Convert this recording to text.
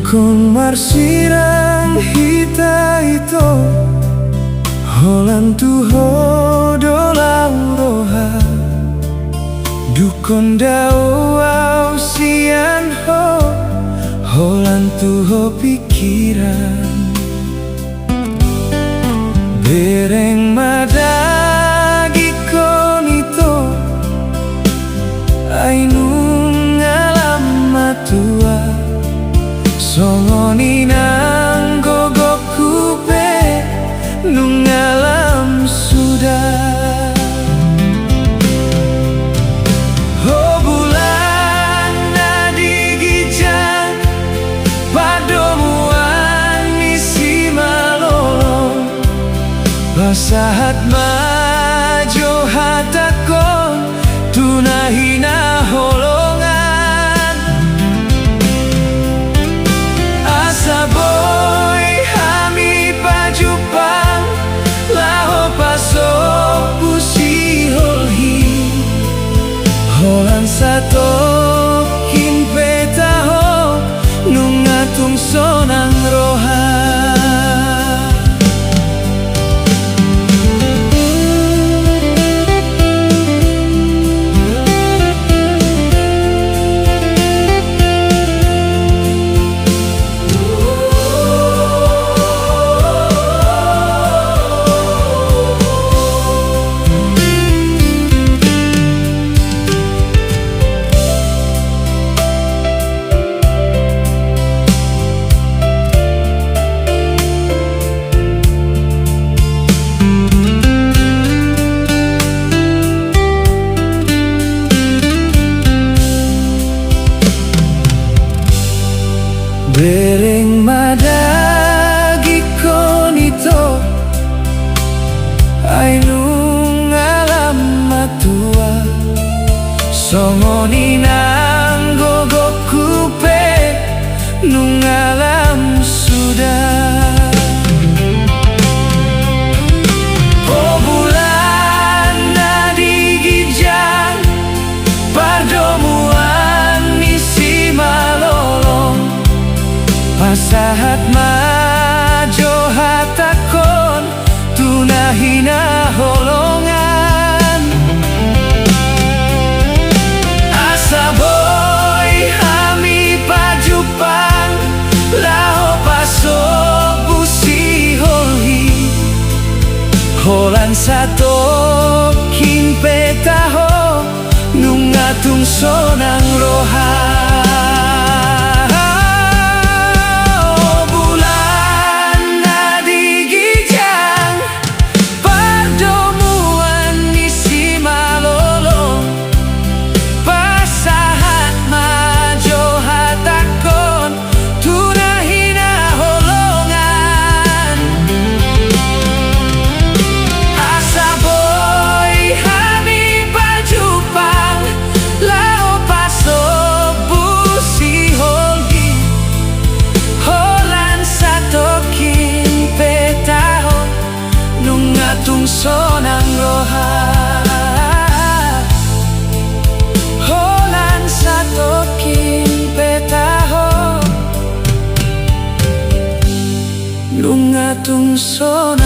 Dukon marsirang hita ito Holan tuho dolang roha Dukon dao au sian ho Holan tuho pikiran Bereng madagi kon ito Ainung alam matua Songoni nang gogok kupe Nung alam sudah Oh bulan na digijang Padomuan isi malolong Basahat majo hatakon Tunahina holongan Asa boy hami pajupang Laho pasok pusi holhi Holan sato kinpetaho Nung atung sonang roha Bereng madagi kon ito Ainung alam matua Songoni nang gogok kupe Nung alam sudah Oh bulan na digijang Pardomuan isi malolong Pasahat majo hatakon Tunahina holongan Asa boy hami pajupang Laho pasok busi holhi Holan sato kinpetaho Nung atung sonang roha Tung sonang roha Holan sato kinpetaho Nung atung sonang